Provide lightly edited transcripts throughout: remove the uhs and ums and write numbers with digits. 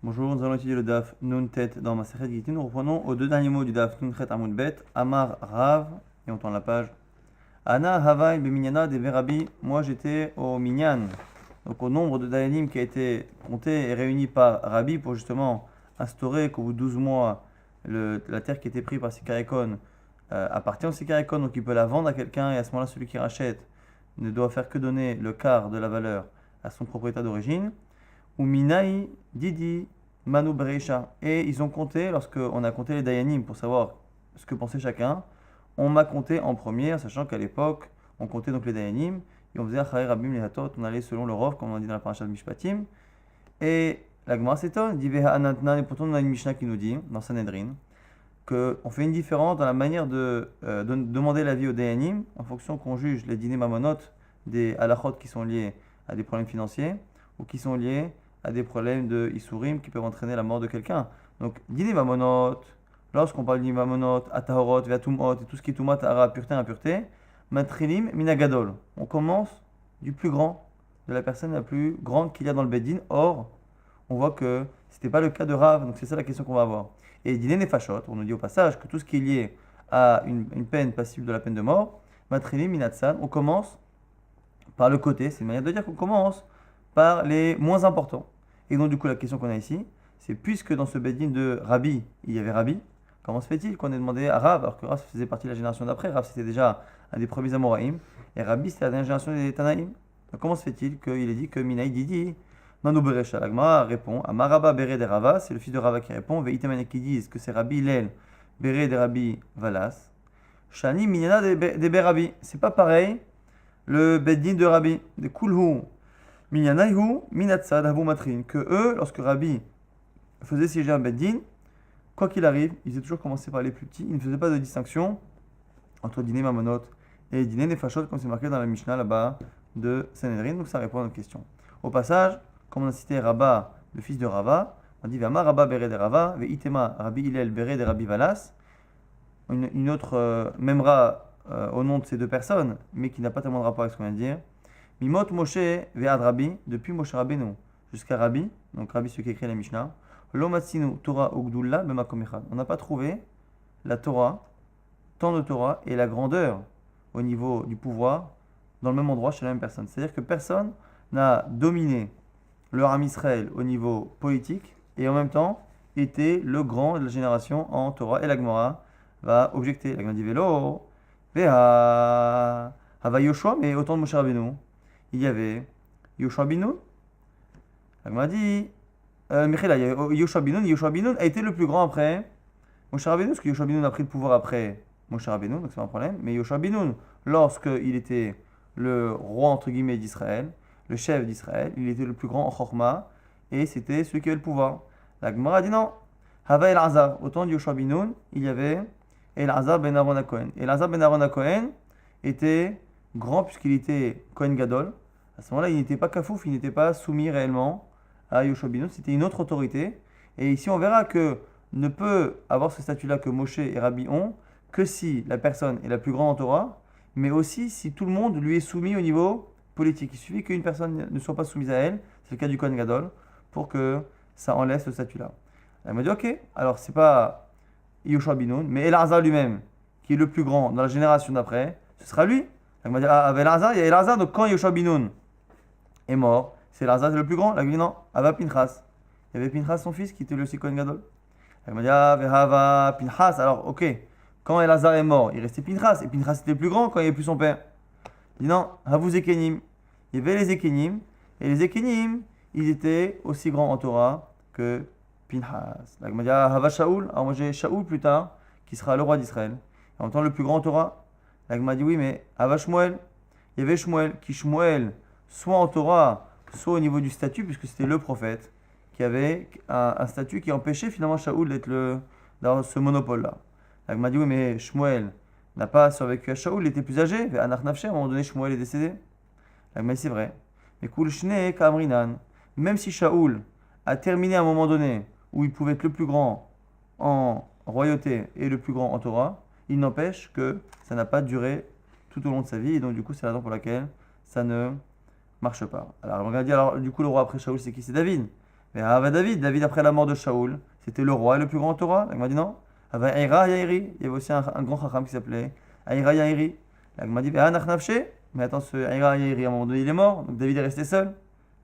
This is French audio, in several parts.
Bonjour, nous allons étudier le DAF Nun Tet dans Masechet Gittin. Nous reprenons aux deux derniers mots du DAF Nun Chet Amud Bet, Amar Rav, et on tourne la page. Ana Havai Beminyana de Verabi, moi j'étais au Minyan, donc au nombre de Dayanim qui a été compté et réuni par Rabbi pour justement instaurer qu'au bout de 12 mois, la terre qui était prise par Sikarikon appartient au Sikarikon, donc il peut la vendre à quelqu'un et à ce moment-là, celui qui rachète ne doit faire que donner le quart de la valeur à son propriétaire d'origine. Ou Minaï Didi Manu Bereisha. Et ils ont compté, lorsqu'on a compté les Dayanim pour savoir ce que pensait chacun, on m'a compté en premier, sachant qu'à l'époque, on comptait donc les Dayanim, et on faisait Acharei Rabim Lehatot, on allait selon le Rov, comme on dit dans la paracha de Mishpatim. Et la Gemara s'étonne, dit Veha Anatnan, et pourtant on a une Mishnah qui nous dit, dans Sanhedrin, qu'on fait une différence dans la manière de demander l'avis aux Dayanim, en fonction qu'on juge les dîners mamonot des halachot qui sont liés à des problèmes financiers, ou qui sont liés à des problèmes de Isurim qui peuvent entraîner la mort de quelqu'un. Donc, dîner mamonot, lorsqu'on parle dîner mamonot, atahorot, veatumot, et tout ce qui est tumat, tahara, pureté, impureté, matrilim, minagadol. On commence du plus grand, de la personne la plus grande qu'il y a dans le Beddin. Or, on voit que ce n'était pas le cas de Rav, donc c'est ça la question qu'on va avoir. Et dîner nefashot, on nous dit au passage que tout ce qui est lié à une peine passible de la peine de mort, matrilim, minatsan, on commence par le côté, c'est une manière de dire qu'on commence par les moins importants. Et donc, du coup, la question qu'on a ici, c'est puisque dans ce Beddin de Rabbi, il y avait Rabbi, comment se fait-il qu'on ait demandé à Rav, alors que Rav faisait partie de la génération d'après, Rav c'était déjà un des premiers Amoraïm, et Rabbi c'était la dernière génération des Tanaïm. Donc, comment se fait-il qu'il ait dit que Minaï Didi, Manu Berecha, l'Agma répond, à Maraba Bere de Rava, c'est le fils de Rava qui répond, Veitamanek qui disent que c'est Rabbi Hillel, Bere de Rabbi Valas, Shani Minyana de Berabi, c'est pas pareil, le Beddin de Rabbi, de Kulhu. Minyanayhu, minatsad, havu matrin. Que eux, lorsque Rabbi faisait siéger un Beddin, quoi qu'il arrive, ils étaient toujours commencé par les plus petits. Ils ne faisaient pas de distinction entre dîner mamonot et dîner nefashot, comme c'est marqué dans la Mishnah là-bas de Sanhedrin. Donc ça répond à notre question. Au passage, comme on a cité Rabba, le fils de Rava, on dit Vama Rabba bere de Rava, ve itema Rabbi Hillel bere de Rabbi Valas. Une autre memra au nom de ces deux personnes, mais qui n'a pas tellement de rapport avec ce qu'on vient de dire. Mimot Moshe ve'ad Rabbi, depuis Moshe Rabbeinu jusqu'à Rabbi, donc Rabbi celui qui a écrit la Mishnah, Lomatsinu Torah Ugdullah b'makom echad. On n'a pas trouvé la Torah, tant de Torah et la grandeur au niveau du pouvoir dans le même endroit chez la même personne. C'est-à-dire que personne n'a dominé le Ham Israël au niveau politique et en même temps était le grand de la génération en Torah. Et la Gemara va objecter. La Gemara dit Vélo, Veha, Hava Yoshua, mais autant de Moshe Rabbeinu. Il y avait Yoshua bin Nun. La Gemara dit Michela, Yoshua bin Nun a été le plus grand après Moshe Rabbeinu, parce que Yoshua bin Nun a pris le pouvoir après Moshe Rabbeinu, donc c'est pas un problème. Mais Yoshua bin Nun, lorsqu'il était le roi entre guillemets d'Israël, le chef d'Israël, il était le plus grand en Chorma, et c'était celui qui avait le pouvoir. La Gemara dit non. Hava El-Azar, autant de Yoshua bin Nun, il y avait El-Azar ben Aaron HaKohen. El-Azar ben Aaron HaKohen était grand puisqu'il était Kohen Gadol. À ce moment-là, il n'était pas kafouf, il n'était pas soumis réellement à Yoshua bin Nun, c'était une autre autorité. Et ici, on verra que ne peut avoir ce statut-là que Moshe et Rabbi ont que si la personne est la plus grande en Torah, mais aussi si tout le monde lui est soumis au niveau politique. Il suffit qu'une personne ne soit pas soumise à elle, c'est le cas du Kohen Gadol, pour que ça enlève ce statut-là. Elle m'a dit, ok, alors c'est pas Yoshua bin Nun, mais Elazar lui-même, qui est le plus grand dans la génération d'après, ce sera lui. Elle m'a dit, ah, avec Elazar, il y a Elazar, donc quand Yoshua bin Nun est mort, c'est Elazar le plus grand. Elle m'a dit, non, Ava Pinchas. Il y avait Pinchas, son fils, qui était le Kohen Gadol. Elle m'a dit, ah, Vehava Pinchas, alors ok, quand Elazar est mort, il restait Pinchas, et Pinchas était le plus grand quand il n'y avait plus son père. Il dit, non, Havu Zekenim. Il y avait les Zekenim, et les Zekenim, ils étaient aussi grands en Torah que Pinchas. Elle m'a dit, ah, Hava Shaoul, alors moi j'ai Shaoul plus tard, qui sera le roi d'Israël. En même temps, le plus grand en Torah. Elle m'a dit, oui, mais Hava Shmuel. Il y avait Shmuel, qui Shmuel, soit en Torah, soit au niveau du statut, puisque c'était le prophète, qui avait un statut qui empêchait finalement Shaoul d'être dans ce monopole-là. Elle m'a dit, oui, mais Shmuel n'a pas survécu à Shaoul, il était plus âgé. À un moment donné, Shmuel est décédé. Elle m'a dit, c'est vrai. Mais Kul Shne Kamrinan, même si Shaoul a terminé à un moment donné où il pouvait être le plus grand en royauté et le plus grand en Torah, il n'empêche que ça n'a pas duré tout au long de sa vie, et donc du coup c'est la raison pour laquelle ça ne marche pas. Alors on va dire, alors du coup le roi après Shaoul c'est qui? C'est David. Mais Ava David, David après la mort de Shaoul, c'était le roi et le plus grand Torah. La Gemara dit non. Ava Aïra Yairi, il y avait aussi un grand chacham qui s'appelait Aïra Yairi. La Gemara dit Anach Nafshe. Mais attends, ce Aïra Yairi, à un moment donné, il est mort, donc David est resté seul. La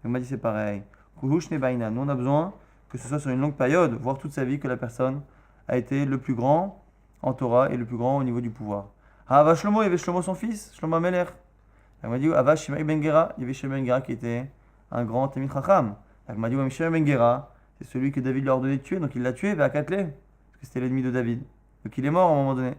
Gemara dit c'est pareil. Kulush Nebaina. Nous on a besoin que ce soit sur une longue période, voire toute sa vie, que la personne a été le plus grand en Torah et le plus grand au niveau du pouvoir. Ava Shlomo, il y avait Shlomo son fils, Shlomo Amelech. La Gemara dit Ava Shimei Ben Gera, il y avait Shimei Ben Gera qui était un grand Talmid Chacham. La Gemara dit Shimei Ben Gera, c'est celui que David lui a ordonné de tuer, donc il l'a tué, Ve'akatleh, parce que c'était l'ennemi de David. Donc il est mort à un moment donné.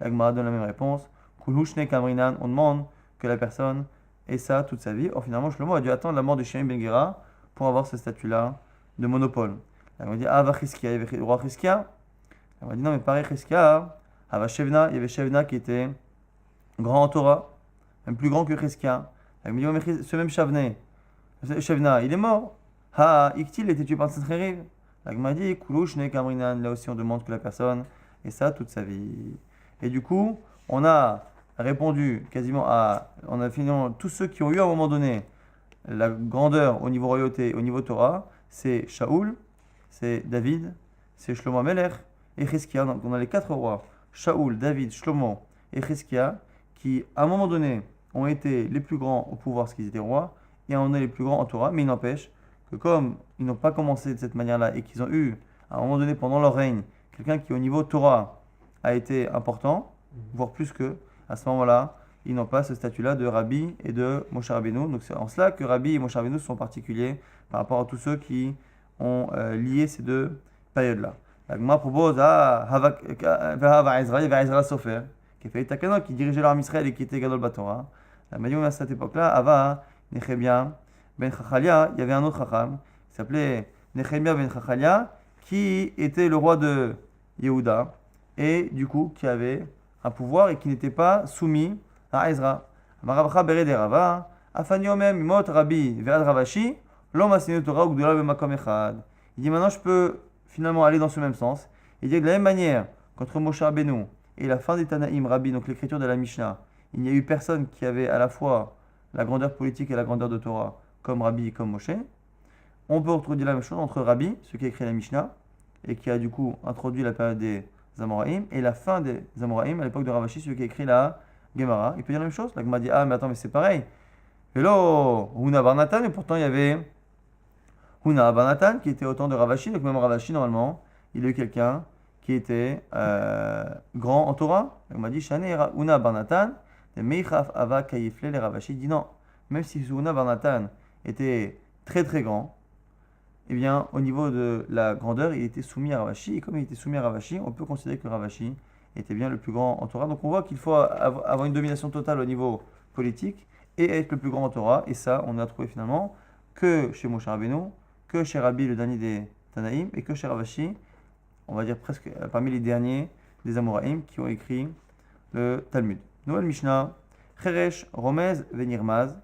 La Gemara donne la même réponse. Kulhushne Kamrinan, on demande que la personne ait ça toute sa vie. Or finalement, Shlomo a dû attendre la mort de Shimei Ben Gera pour avoir ce statut-là de monopole. La Gemara dit Ava Chizkia, il y avait le roi Chizkia. La Gemara dit non, mais pareil, Chizkia, Ava Shevna, il y avait Shevna qui était grand en Torah, même plus grand que Chizkia. La Gemara dit mais ce même Shevna, il est mort. Ha, Iktil était tué par Sancheriv. La Gemara dit Kulush ne Kamrinan, là aussi on demande que la personne ait ça toute sa vie. Et du coup, on a répondu quasiment à. On a finalement tous ceux qui ont eu à un moment donné la grandeur au niveau royauté, au niveau Torah, c'est Shaoul, c'est David, c'est Shlomo Amelech et Chizkia. Donc on a les 4 rois, Shaoul, David, Shlomo et Chizkia, qui à un moment donné ont été les plus grands au pouvoir parce qu'ils étaient rois, et on est les plus grands en Torah, mais il n'empêche que comme ils n'ont pas commencé de cette manière-là et qu'ils ont eu, à un moment donné pendant leur règne, quelqu'un qui au niveau Torah a été important, voire plus que, à ce moment-là, ils n'ont pas ce statut-là de Rabbi et de Moshe Rabbeinu. Donc c'est en cela que Rabbi et Moshe Rabbeinu sont particuliers par rapport à tous ceux qui ont lié ces deux périodes-là. La Gemara propose à Hava Ezra Sofer, qui a fait Takana, qui dirigeait l'armée Israël et qui était Gadol Batora. La Gemara dit à cette époque-là, Ava Nechemia Ben Chachalia, il y avait un autre Chacham qui s'appelait Nechemia Ben Chachalia, qui était le roi de Yehuda et du coup qui avait un pouvoir et qui n'était pas soumis à Ezra. Amarabacha Bered Rava, Afani Omem Mot Rabbi Ve'ad Ravashi, Lo Masinu Torah Ugdula Bemakom Echad. Il dit maintenant je peux finalement aller dans ce même sens et dire de la même manière qu'entre Moshe Rabbeinu et la fin des Tanaïm Rabbi, donc l'écriture de la Mishnah, il n'y a eu personne qui avait à la fois la grandeur politique et la grandeur de Torah comme Rabbi et comme Moshe. On peut retrouver la même chose entre Rabbi, celui qui a écrit la Mishnah et qui a du coup introduit la période des Amoraïm, et la fin des Amoraïm à l'époque de Ravashi, celui qui a écrit la Gemara. Il peut dire la même chose. La Gemara dit ah mais attends mais c'est pareil. Hello, Huna Barnatan, et pourtant il y avait Huna Barnatan qui était au temps de Ravashi, donc même Ravashi normalement il a eu quelqu'un qui était grand en Torah. La Gemara dit Shane Huna Barnatan, de Meichaf Ava Kayifle les Ravashi dit non, même si Huna Barnatan était très très grand, eh bien, au niveau de la grandeur, il était soumis à Ravashi. Et comme il était soumis à Ravashi, on peut considérer que Ravashi était bien le plus grand en Torah. Donc on voit qu'il faut avoir une domination totale au niveau politique et être le plus grand en Torah. Et ça, on a trouvé finalement que chez Moshe Rabbeinu, que chez Rabbi, le dernier des Tanaïm, et que chez Ravashi, on va dire presque parmi les derniers des Amoraïm qui ont écrit le Talmud. Nouvelle Mishnah, Cheresh, Romez, Venirmaz.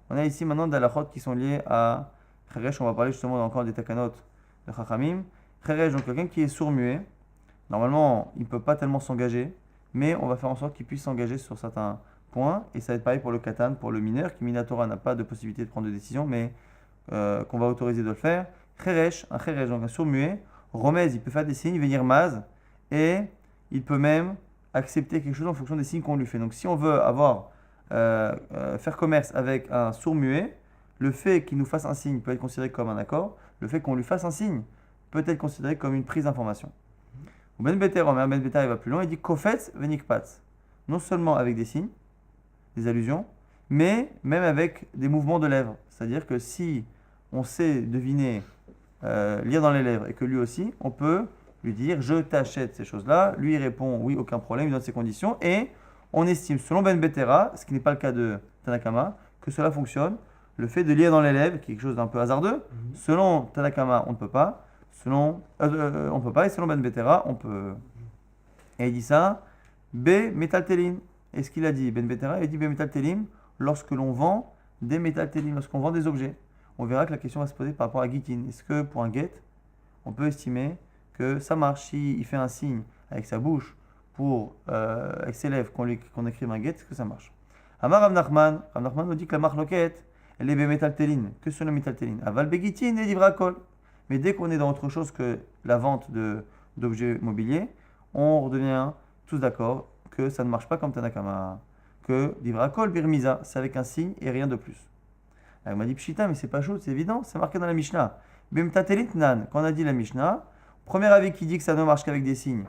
On a ici maintenant des halachot qui sont liés à Cheresh, on va parler justement encore des takanot de Chachamim. Cheresh, donc quelqu'un qui est sourd-muet, normalement il ne peut pas tellement s'engager, mais on va faire en sorte qu'il puisse s'engager sur certains points, et ça va être pareil pour le katan, pour le mineur, qui Minatora n'a pas de possibilité de prendre de décision, mais qu'on va autoriser de le faire. Cheresh, donc un sourd-muet, Romez, il peut faire des signes, venir maz, et il peut même accepter quelque chose en fonction des signes qu'on lui fait. Donc si on veut faire commerce avec un sourd-muet, le fait qu'il nous fasse un signe peut être considéré comme un accord. Le fait qu'on lui fasse un signe peut être considéré comme une prise d'information. Ben Beter, Ben Beter, il va plus loin, il dit Kofetz venikpatz. Non seulement avec des signes, des allusions, mais même avec des mouvements de lèvres. C'est-à-dire que si on sait deviner, lire dans les lèvres, et que lui aussi, on peut lui dire je t'achète ces choses-là. Lui, il répond oui, aucun problème, il donne ses conditions. Et on estime, selon Ben Betera, ce qui n'est pas le cas de Tanakama, que cela fonctionne. Le fait de lire dans les lèvres, qui est quelque chose d'un peu hasardeux, selon Tanakama, on ne peut pas. On ne peut pas, et selon Ben Betera, on peut. Et il dit ça, B, métaltélim. Et ce qu'il a dit, Ben Betera, il dit B, métaltélim, lorsque l'on vend des métaltélim, lorsqu'on vend des objets. On verra que la question va se poser par rapport à Gitin. Est-ce que pour un get, on peut estimer que ça marche si il fait un signe avec sa bouche, avec ses lèvres, qu'on écrive un get, est-ce que ça marche? Amar Rav Nachman nous dit que la marloquette, elle est bémétaltéline, que sur le métaltéline. Aval begitin et livrakol. Mais dès qu'on est dans autre chose que la vente d'objets mobiliers, on redevient tous d'accord que ça ne marche pas comme Tanakama. Que Divra Kol Birmiza, c'est avec un signe et rien de plus. Elle m'a dit Pshita, mais c'est pas chaud, c'est évident, c'est marqué dans la Mishnah. Bimtatelit Nan, quand on a dit la Mishnah, premier avis qui dit que ça ne marche qu'avec des signes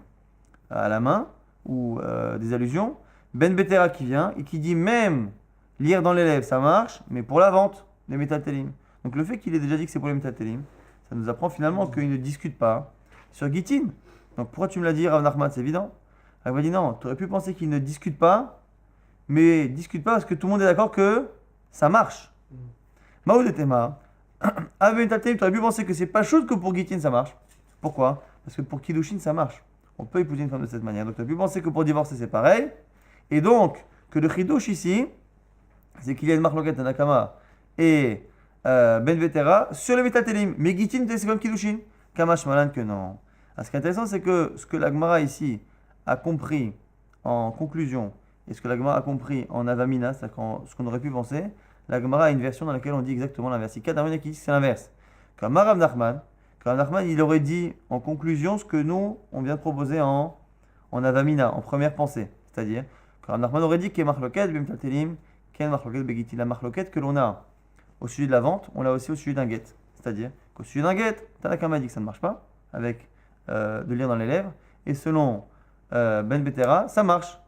à la main ou des allusions. Ben Betera qui vient et qui dit même lire dans les lèvres ça marche, mais pour la vente des métatelim. Donc le fait qu'il ait déjà dit que c'est pour les métatelim, ça nous apprend finalement qu'il ne discute pas sur Gitin. Donc pourquoi tu me l'as dit, Rav Nachman, c'est évident. Elle m'a dit non, tu aurais pu penser qu'il ne discute pas, mais discute pas parce que tout le monde est d'accord que ça marche. Maoud et Tema, avec métatelim, tu aurais pu penser que c'est pas chaud que pour Gitin ça marche. Pourquoi? Parce que pour Kiddushin ça marche. On peut épouser une femme de cette manière. Donc tu as pu penser que pour divorcer c'est pareil. Et donc, que le Chidush ici, c'est qu'il y a une marloquette Tanakama et Ben Vetera sur les Metatelim. Mais Gitin, c'est comme Kiddushin. Kamash Malan que non. Alors, ce qui est intéressant, c'est que ce que l'Agmara ici a compris en conclusion et ce que l'Agmara a compris en Avamina, c'est-à-dire ce qu'on aurait pu penser, l'Agmara a une version dans laquelle on dit exactement l'inverse. Il y a Kadarmina qui dit que c'est l'inverse. Comme Rav Nachman, il aurait dit en conclusion ce que nous, on vient de proposer en Avamina, en première pensée. C'est-à-dire, Rav Nachman aurait dit qu'il y a marloquette, bimtatelim, qu'il y a marloquette, begiti. La marloquette que l'on a au sujet de la vente, on l'a aussi au sujet d'un guet. C'est-à-dire qu'au sujet d'un guet, Tanakama dit que ça ne marche pas, avec de lire dans les lèvres. Et selon Ben Betera, ça marche.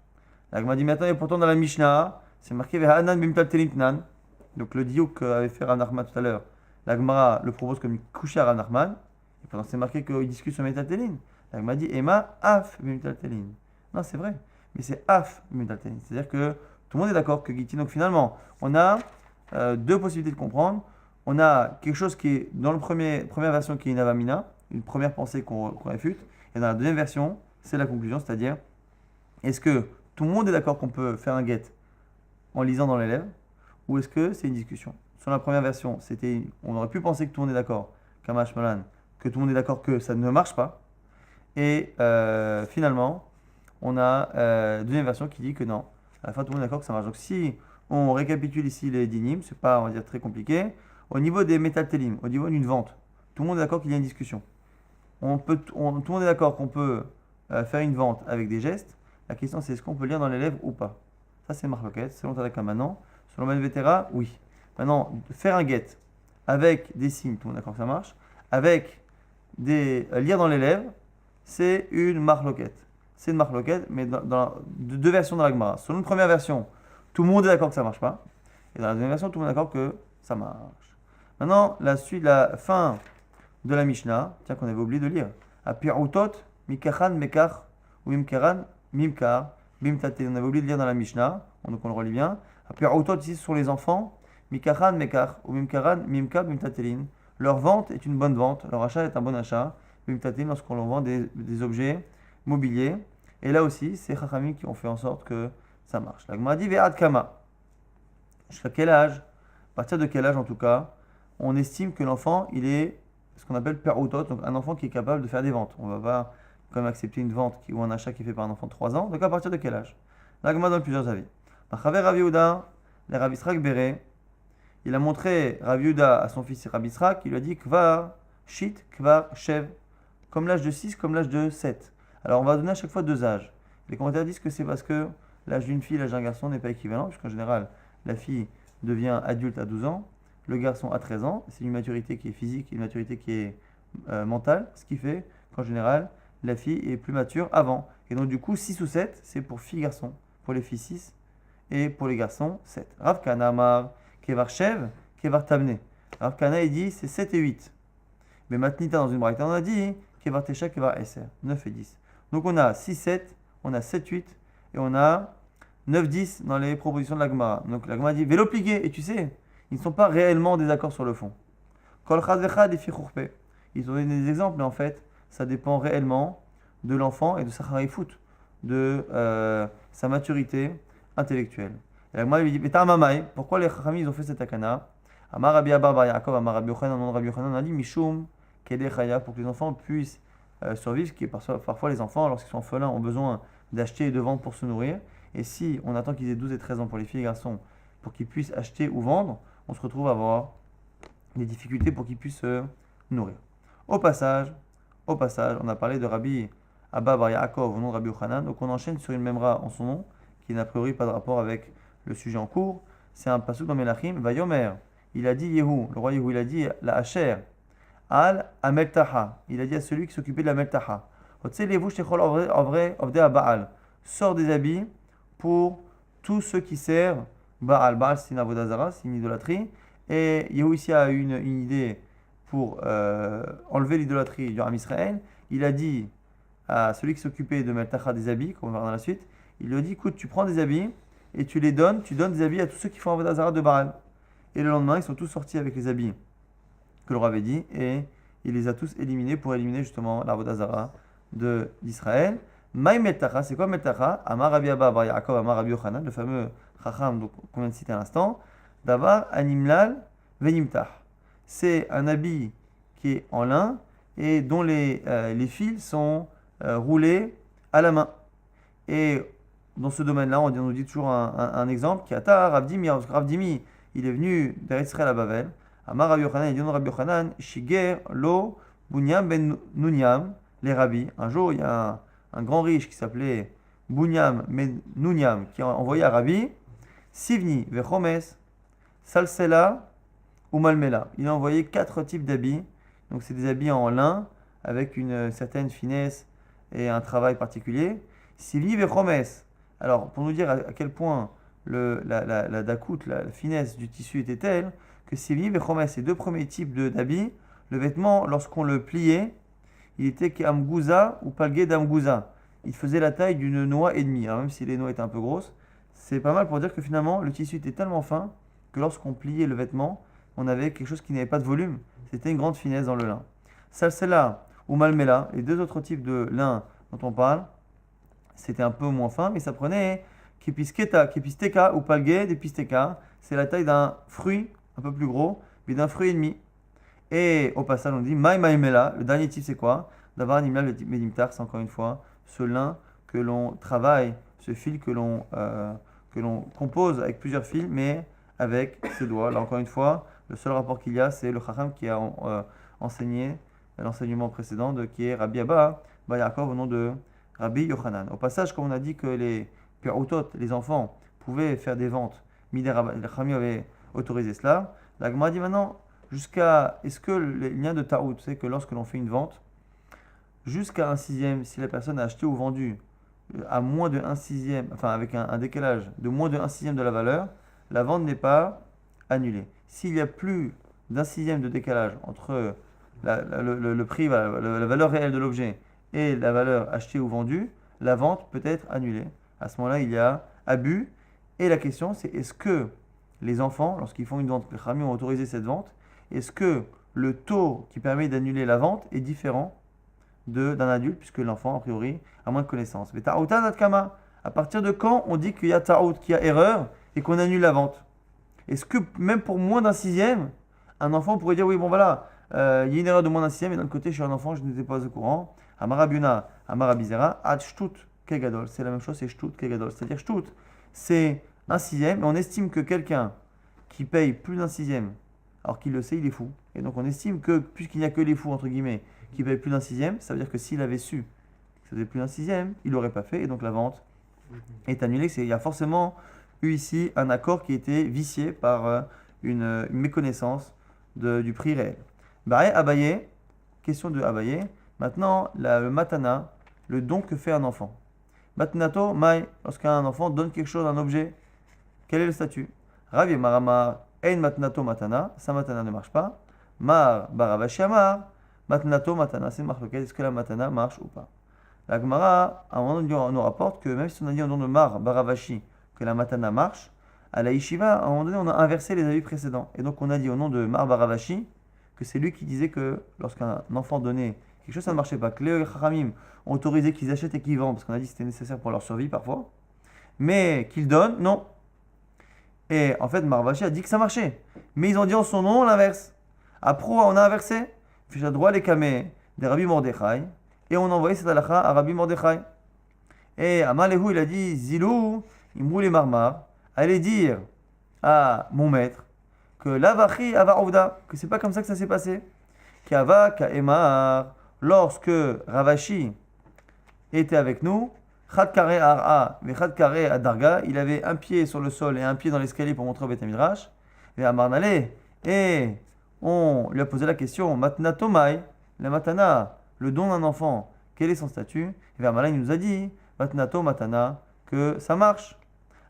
L'Agma dit, mais attends, et pourtant dans la Mishnah, c'est marqué Vehanan bimtatelim tnan. Donc le diouk qu'avait fait Rav Nachman tout à l'heure, l'Agmara le propose comme couché à Rav Nachman. Et pendant c'est marqué qu'il discute sur Métaltéline. L'Agma dit Emma af Métaltéline. Non, c'est vrai. Mais c'est af Métaltéline. C'est-à-dire que tout le monde est d'accord que Gitin. Donc finalement, on a deux possibilités de comprendre. On a quelque chose qui est dans la première version qui est une avamina, une première pensée qu'on réfute. Et dans la deuxième version, c'est la conclusion. C'est-à-dire, est-ce que tout le monde est d'accord qu'on peut faire un get en lisant dans les lèvres ou est-ce que c'est une discussion? Sur la première version, on aurait pu penser que tout le monde est d'accord, Kamash Malan, que tout le monde est d'accord que ça ne marche pas. Et finalement, on a deuxième version qui dit que non. À la fin, tout le monde est d'accord que ça marche. Donc si on récapitule ici les dynimes, c'est pas, on va dire, très compliqué. Au niveau des métaltélim, au niveau d'une vente, tout le monde est d'accord qu'il y a une discussion. Tout le monde est d'accord qu'on peut faire une vente avec des gestes. La question c'est est-ce qu'on peut lire dans les lèvres ou pas? Ça c'est marloquette, selon Tanaka maintenant. Selon Ben Vetera, oui. Maintenant, faire un get avec des signes, tout le monde est d'accord que ça marche. Avec des lire dans les lèvres, c'est une marloquette. C'est une marloquette, mais dans deux versions dans la Gemara. Selon une première version, tout le monde est d'accord que ça ne marche pas. Et dans la deuxième version, tout le monde est d'accord que ça marche. Maintenant, la fin de la Mishnah, tiens qu'on avait oublié de lire. Apiroutot, mikachan, mekar, ou imkaran, mimkar, bimtate. On avait oublié de lire dans la Mishnah, donc on le relit bien. Apiroutot, ici, sur les enfants, mikachan, mekar, ou mimkaran, mimka, bimtatelin. Leur vente est une bonne vente, leur achat est un bon achat. Bimtatelin, lorsqu'on leur vend des objets mobiliers. Et là aussi, c'est Chachamim qui ont fait en sorte que ça marche. La Gemara dit Ve'ad Kama. Jusqu'à quel âge? À partir de quel âge en tout cas? On estime que l'enfant, il est ce qu'on appelle peroutot, donc un enfant qui est capable de faire des ventes. On ne va pas quand même accepter une vente ou un achat qui est fait par un enfant de 3 ans. Donc à partir de quel âge? La Gemara donne plusieurs avis. Machaver Rav Yehuda, le Rav Yisrak Béré, il a montré Rav Yehuda à son fils Rav Yisrak, il lui a dit Kvar Shit, Kvar Shev, comme l'âge de 6, comme l'âge de 7. Alors on va donner à chaque fois 2 âges. Les commentaires disent que c'est parce que l'âge d'une fille et l'âge d'un garçon n'est pas équivalent, puisqu'en général, la fille devient adulte à 12 ans, le garçon à 13 ans. C'est une maturité qui est physique et une maturité qui est mentale, ce qui fait qu'en général, la fille est plus mature avant. Et donc du coup, 6 ou 7, c'est pour filles et garçons. Pour les filles 6 et pour les garçons 7. Rav Kana Amar, Kevar Shev, Kevar Tamne. Rav Kana, il dit c'est 7 et 8. Mais Matnita, dans une braïta, on a dit Kevar Tesha, Kevar Eser, 9 et 10. Donc on a 6, 7, on a 7, 8 et on a 9, 10 dans les propositions de la Gemara. Donc la Gemara dit vélo plié. Et tu sais, ils ne sont pas réellement en désaccord sur le fond. Kol chad vechad et fichourpe. Ils ont donné des exemples, mais en fait, ça dépend réellement de l'enfant et de sa charifout, de sa maturité intellectuelle. Et la Gemara lui dit mais t'as mamai, pourquoi les chachamim ils ont fait cette takana? Amar Rabbi Abba Bar Yaakov, Amar Rabbi Yochanan, non Rabbi Yochanan, on a dit mishum kedechaya, pour que les enfants puissent survivre, qui est parfois les enfants, lorsqu'ils sont orphelins, ont besoin d'acheter et de vendre pour se nourrir. Et si on attend qu'ils aient 12 et 13 ans pour les filles et garçons, pour qu'ils puissent acheter ou vendre, on se retrouve à avoir des difficultés pour qu'ils puissent se nourrir. Au passage, on a parlé de Rabbi Abba Bar Yaakov au nom de Rabbi Yochanan, donc on enchaîne sur une memra en son nom, qui n'a a priori pas de rapport avec le sujet en cours. C'est un pasuk dans Melachim, Vayomer, il a dit Yehu, le roi Yehu, il a dit la Asher, Al Ameltaha, il a dit à celui qui s'occupait de la Meltaha, sort des habits pour tous ceux qui servent Baal. Baal, c'est une avodazara, c'est une idolâtrie. Et Yehu ici a eu une idée pour enlever l'idolâtrie du Ram Israël. Il a dit à celui qui s'occupait de Meltacha des habits, comme on verra dans la suite, il lui a dit écoute, tu prends des habits et tu donnes des habits à tous ceux qui font avodazara de Baal. Et le lendemain, ils sont tous sortis avec les habits que le roi avait dit et il les a tous éliminés pour éliminer justement l'avodazara d'Israël. Maï Meltacha, c'est quoi Meltacha? Amar Rabbi Abba Bar Yaakov, Amar Rabbi Yochanan, le fameux Chacham qu'on vient de citer à l'instant. Davar Animlal Venimtach. C'est un habit qui est en lin et dont les fils sont roulés à la main. Et dans ce domaine-là, on nous dit toujours un exemple qui est Ata Rav Dimi. Rav Dimi, il est venu d'Israël à Bavel. Amar Rabbi Yochanan, il dit non Rabbi Yochanan, Shiger Lo Bunyam Ben Nunyam, les rabbis. Un jour, il y a un grand riche qui s'appelait Bunyam Ben Nunyam qui a envoyé à Rabbi Sivni Vechomes, Salsela ou Malmela. Il a envoyé 4 types d'habits. Donc, c'est des habits en lin avec une certaine finesse et un travail particulier. Sivni Vechomes. Alors, pour nous dire à quel point la dakout, la finesse du tissu était telle que Sivni Vechomes, ces 2 premiers types d'habits, le vêtement, lorsqu'on le pliait, il était qu'amgouza ou palgué d'amgouza. Il faisait la taille d'une noix et demie. Alors, même si les noix étaient un peu grosses, c'est pas mal pour dire que finalement, le tissu était tellement fin que lorsqu'on pliait le vêtement, on avait quelque chose qui n'avait pas de volume. C'était une grande finesse dans le lin. Salsela ou malmela, les 2 autres types de lin dont on parle, c'était un peu moins fin, mais ça prenait kepisteka ou palgué des pisteka. C'est la taille d'un fruit un peu plus gros, mais d'un fruit et demi. Et au passage, on dit maïmela. Le dernier type, c'est quoi? D'avoir un animal medimtar, c'est encore une fois ce lin que l'on travaille, ce fil que l'on compose avec plusieurs fils, mais avec ses doigts. Là, encore une fois, le seul rapport qu'il y a, c'est le Chacham qui a enseigné l'enseignement précédent, qui est Rabbi Abba Bar Yaakov au nom de Rabbi Yochanan. Au passage, comme on a dit que les piroutot, les enfants, pouvaient faire des ventes, les Chachamim avaient autorisé cela, la Gemara dit maintenant, est-ce que le lien de Taout, c'est que lorsque l'on fait une vente, jusqu'à 1/6, si la personne a acheté ou vendu à moins de 1/6, enfin avec un décalage de moins de 1/6 de la valeur, la vente n'est pas annulée. S'il y a plus d'1/6 de décalage entre le prix, la valeur réelle de l'objet et la valeur achetée ou vendue, la vente peut être annulée. À ce moment-là, il y a abus. Et la question, c'est est-ce que les enfants, lorsqu'ils font une vente, les Chachamim ont autorisé cette vente, est-ce que le taux qui permet d'annuler la vente est différent d'un adulte, puisque l'enfant, a priori, a moins de connaissances. Mais ta'outa natkama, à partir de quand on dit qu'il y a ta'out, qu'il y a erreur, et qu'on annule la vente? Est-ce que même pour moins d'1/6, un enfant pourrait dire oui, bon voilà, il y a une erreur de moins d'1/6, et d'un autre côté, je suis un enfant, je n'étais pas au courant. Amarabiuna, Amarabizera, ad shtut kegadol. C'est la même chose, c'est shtut kegadol. C'est-à-dire shtut, c'est 1/6, mais on estime que quelqu'un qui paye plus d'1/6, alors qu'il le sait, il est fou. Et donc on estime que, puisqu'il n'y a que les fous, entre guillemets, qui payent plus d'1/6, ça veut dire que s'il avait su que ça faisait plus d'1/6, il l'aurait pas fait, et donc la vente est annulée. Il y a forcément eu ici un accord qui a été vicié par une méconnaissance du prix réel. Baé Abaye, question de Abaye. Maintenant, le matana, le don que fait un enfant. Matnato, mai, lorsqu'un enfant donne quelque chose, un objet, quel est le statut? Rav Maramar, ein matnato matana, sa matana ne marche pas. Mar baravashi amar, matnato matana, c'est marloquet, est-ce que la matana marche ou pas? La Gemara, à un moment donné, nous rapporte que même si on a dit au nom de Mar baravashi que la matana marche, à la yeshiva, à un moment donné, on a inversé les avis précédents. Et donc on a dit au nom de Mar baravashi que c'est lui qui disait que lorsqu'un enfant donnait quelque chose, ça ne marchait pas. Que les Chachamim ont autorisé qu'ils achètent et qu'ils vendent, parce qu'on a dit que c'était nécessaire pour leur survie parfois. Mais qu'ils donnent, non. Et en fait, Marvachi a dit que ça marchait. Mais ils ont dit en son nom l'inverse. Après, on a inversé. Ficha droit les kamé des Rabbi Mordechai. Et on a envoyé cette halakha à Rabbi Mordechai. Et Amalehu, il a dit Zilou, Imrou les marmar. Allez dire à mon maître que l'avachi ava ovda, que c'est pas comme ça que ça s'est passé. Kava Kaemar, lorsque Ravashi était avec nous, Chad Kare Ar'a, Chad Kare Adarga, il avait un pied sur le sol et un pied dans l'escalier pour montrer au Beth Midrash, et Amarnale, et on lui a posé la question, Matna Tomai, la matana, le don d'un enfant, quel est son statut? Et Amarnale il nous a dit, Matnato Matana, que ça marche.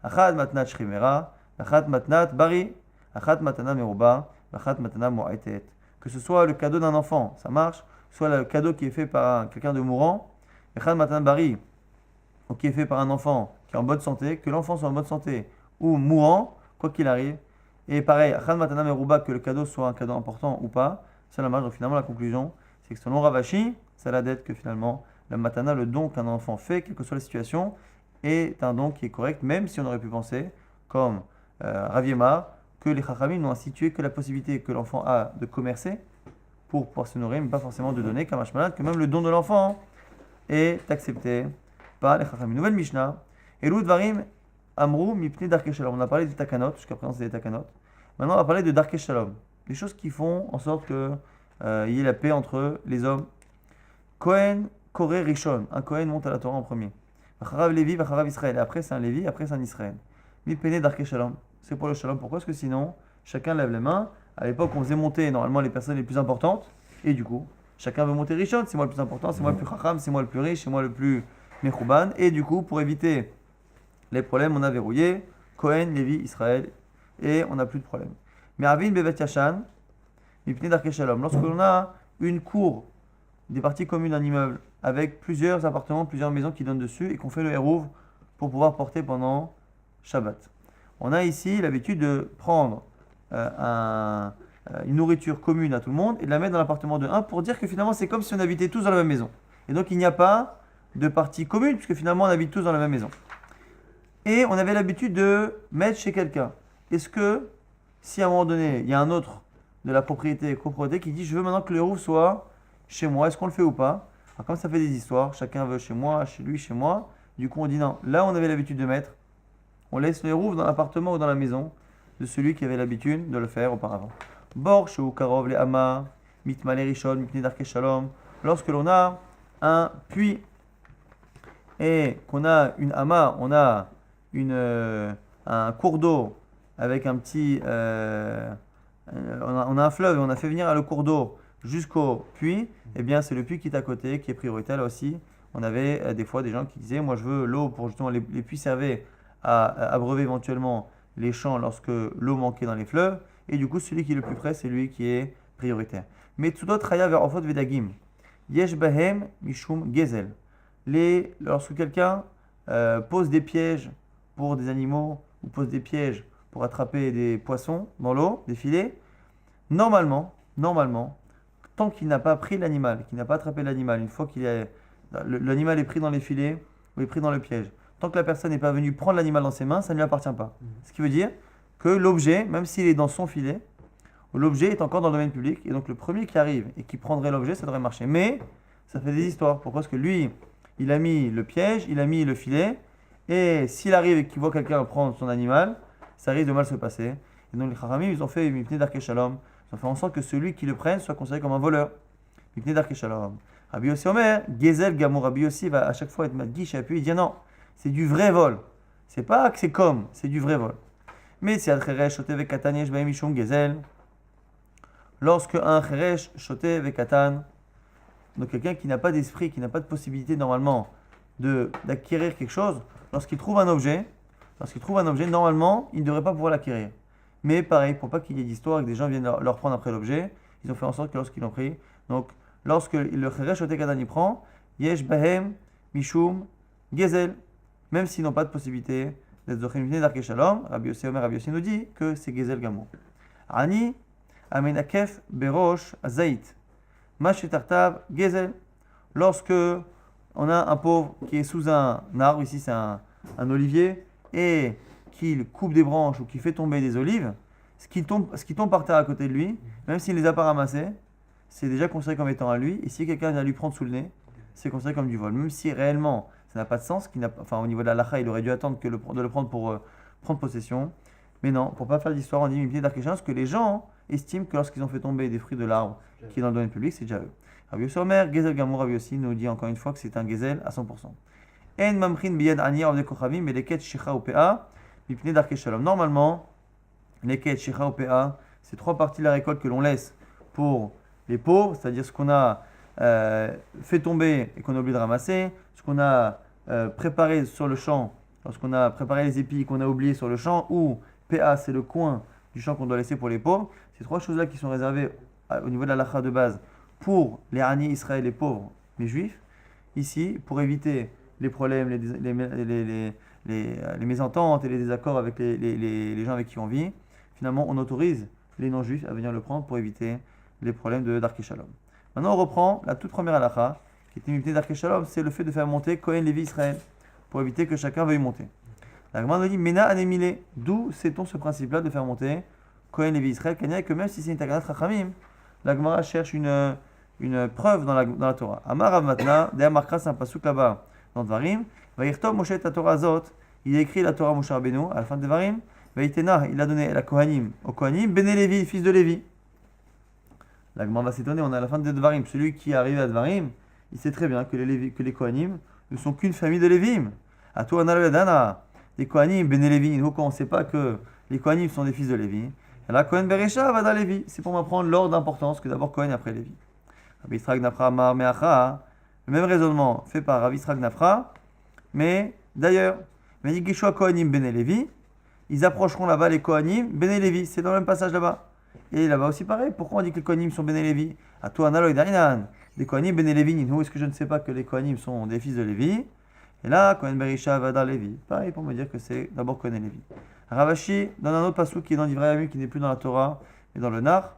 Achad Matnat Shrimera, Achad Matnat Bari, Achad Matana Meruba, Achad Matana Moaetet. Que ce soit le cadeau d'un enfant, ça marche, soit le cadeau qui est fait par quelqu'un de mourant, Achad Matana Bari, ou qui est fait par un enfant qui est en bonne santé, que l'enfant soit en bonne santé ou mourant, quoi qu'il arrive. Et pareil, Achad Matana Meruba, que le cadeau soit un cadeau important ou pas, ça la marche. Donc finalement, la conclusion, c'est que selon Ravashi, ça la dette que finalement, la matana, le don qu'un enfant fait, quelle que soit la situation, est un don qui est correct, même si on aurait pu penser, comme Rav Yemar, que les Chachamim n'ont institué que la possibilité que l'enfant a de commercer pour pouvoir se nourrir, mais pas forcément de donner, comme malade, que même le don de l'enfant est accepté par les Chachamim. Nouvelle Mishnah, Elou Dvarim Amrou Mipnei Darkei Shalom. On a parlé des Takanot, jusqu'à présent c'est des Takanot. Maintenant on va parler de Darkei Shalom, des choses qui font en sorte qu'il y ait la paix entre les hommes. Kohen Koré Rishon, un Kohen monte à la Torah en premier. Vacharav Lévi, Vacharav Israël. Après c'est un Lévi, après c'est un Israël. Mipnei Darkei Shalom. C'est pour le Shalom. Pourquoi? Parce que sinon, chacun lève les mains. À l'époque, on faisait monter normalement les personnes les plus importantes. Et du coup, chacun veut monter Rishon. C'est moi le plus important, c'est moi le plus Chacham, c'est moi le plus riche, c'est moi le plus Mechouban. Et du coup, pour éviter les problèmes, on a verrouillé Kohen, Lévi, Israël. Et on n'a plus de problème. Mais Avin Bevet Yashan, Mipnei Darkei Shalom. Lorsque l'on a une cour, des parties communes d'un immeuble, avec plusieurs appartements, plusieurs maisons qui donnent dessus, et qu'on fait le Hérouv pour pouvoir porter pendant Shabbat. On a ici l'habitude de prendre une nourriture commune à tout le monde et de la mettre dans l'appartement de un pour dire que finalement c'est comme si on habitait tous dans la même maison. Et donc il n'y a pas de partie commune puisque finalement on habite tous dans la même maison. Et on avait l'habitude de mettre chez quelqu'un. Est-ce que si à un moment donné il y a un autre de la copropriété qui dit je veux maintenant que le héros soit chez moi, est-ce qu'on le fait ou pas? Alors comme ça fait des histoires, chacun veut chez moi, chez lui, chez moi, du coup on dit non, là on avait l'habitude de mettre. On laisse le hérouf dans l'appartement ou dans la maison de celui qui avait l'habitude de le faire auparavant. Borch ou Karov le Hama, Mitmale Rishon, Mipnei Darkei Shalom. Lorsque l'on a un puits et qu'on a une Hama, on a un cours d'eau avec un petit. On a un fleuve et on a fait venir le cours d'eau jusqu'au puits, eh bien c'est le puits qui est à côté qui est prioritaire. Là aussi, on avait des fois des gens qui disaient moi je veux l'eau pour justement les puits servaient à abreuver éventuellement les champs lorsque l'eau manquait dans les fleuves, et du coup celui qui est le plus près c'est lui qui est prioritaire. Mais tout d'autre raya vers Ofot Vedagim, Yesh Bahem Mishum Gezel. Lorsque quelqu'un pose des pièges pour des animaux ou pose des pièges pour attraper des poissons dans l'eau, des filets, normalement, tant qu'il n'a pas pris l'animal, qu'il n'a pas attrapé l'animal, une fois l'animal est pris dans les filets ou est pris dans le piège, tant que la personne n'est pas venue prendre l'animal dans ses mains, ça ne lui appartient pas. Ce qui veut dire que l'objet, même s'il est dans son filet, l'objet est encore dans le domaine public, et donc le premier qui arrive et qui prendrait l'objet, ça devrait marcher. Mais ça fait des histoires. Pourquoi? Parce que lui, il a mis le piège, il a mis le filet, et s'il arrive et qu'il voit quelqu'un prendre son animal, ça risque de mal se passer. Et donc les Chachamim, ils ont fait Mipnei Darkei Shalom, ils ont fait en sorte que celui qui le prenne soit considéré comme un voleur. Mipnei Darkei Shalom. Rabbi Yossi Omer, Gezel Gamor, Rabbi Yossi va à chaque fois être madgish et appuyer, il dit non. C'est du vrai vol. C'est pas que c'est comme, c'est du vrai vol. Mais si un cheresh shoté vekatan yesh bahem mishum gezel, lorsque un cheresh shoté vekatan, donc quelqu'un qui n'a pas d'esprit, qui n'a pas de possibilité normalement d'acquérir quelque chose, lorsqu'il trouve un objet, normalement, il ne devrait pas pouvoir l'acquérir. Mais pareil, pour pas qu'il y ait d'histoire et que des gens viennent leur prendre après l'objet, ils ont fait en sorte que lorsqu'ils l'ont pris, donc lorsque le cheresh shoté katan y prend, yesh bahem mishum gezel. Même s'ils n'ont pas de possibilité d'être Zochim Mipnei Darkei Shalom, Rabbi Yossi Omer, Rabbi Yossi nous dit que c'est Gezel Gamor. Ani Amenakef Berosh Azait. Mashetartav Gezel. Lorsque on a un pauvre qui est sous un arbre, ici c'est un olivier, et qu'il coupe des branches ou qu'il fait tomber des olives, ce qui tombe par terre à côté de lui, même s'il ne les a pas ramassées, c'est déjà considéré comme étant à lui, et si quelqu'un vient lui prendre sous le nez, c'est considéré comme du vol. Même si réellement ça n'a pas de sens, au niveau de la lacha, il aurait dû attendre de le prendre pour prendre possession. Mais non, pour ne pas faire d'histoire, on dit Mipnei Darkei Shalom, parce que les gens, estiment que lorsqu'ils ont fait tomber des fruits de l'arbre qui est dans le domaine public, c'est déjà eux. Rabbi Yossi Omer, Gezel Gamour, Rabbi Yossi nous dit encore une fois que c'est un Gezel à 100%. En mamchin biyad ani av de kochavim, mais les quêtes shicha ou pa, mipne darke shalom. Normalement, les quêtes shicha ou pa, c'est 3 parties de la récolte que l'on laisse pour les pauvres, c'est-à-dire ce qu'on a fait tomber et qu'on a oublié de ramasser, ce qu'on a préparé sur le champ, lorsqu'on a préparé les épis qu'on a oubliés sur le champ, ou PA, c'est le coin du champ qu'on doit laisser pour les pauvres. Ces 3 choses-là qui sont réservées au niveau de la lacha de base pour les Ani Israël, les pauvres, les juifs. Ici, pour éviter les problèmes, les mésententes et les désaccords avec les gens avec qui on vit, finalement, on autorise les non-juifs à venir le prendre pour éviter les problèmes de Darke Shalom. Maintenant, on reprend la toute première halakha, qui était limitée Darke Shalom, c'est le fait de faire monter Kohen Lévi Israël, pour éviter que chacun veuille monter. La Gemara nous dit Mena anemile, d'où sait-on ce principe-là de faire monter Kohen Lévi Israël, que même si c'est une taganat Chachamim, la Gemara cherche une preuve dans la Torah. Amar Rav Matna, Dea Markra, c'est un pasuk là-bas dans Dvarim. Vaïrtov Moshe ta Torah Zot, il a écrit la Torah Moshe Rabbeinu à la fin de Dvarim. Vaïtena, il a donné la Kohanim au Kohanim, Bene Lévi, fils de Lévi. La Gemara va s'étonner, on est à la fin de Dvarim. Celui qui est arrivé à Dvarim, il sait très bien que les Kohanim ne sont qu'une famille de Lévim. À toi, Analadana, les Kohanim, Bene Lévi. Nous, quand on ne sait pas que les Kohanim sont des fils de Lévi, et là, Kohen Beresha va dans Lévi. C'est pour m'apprendre l'ordre d'importance que d'abord Kohen après Lévi. Rabbi Yisrael Gnafra Amar Meacha, le même raisonnement fait par Rabbi Yisrael Gnafra, mais d'ailleurs, Venigishua Kohanim Bene Lévi, ils approcheront là-bas les Kohanim Bene Lévi. C'est dans le même passage là-bas. Et là-bas aussi pareil. Pourquoi on dit que les Kohanim sont Bene Lévi? À toi, Analoï Dainan. Les Kohanim Bene Lévi, nous, est-ce que je ne sais pas que les Kohanim sont des fils de Lévi? Et là, Kohen Berisha va dans Lévi. Pareil pour me dire que c'est d'abord Kohen et Lévi. Ravashi donne un autre pasuk qui est dans l'Ivra Yamim, qui n'est plus dans la Torah, mais dans le Nar.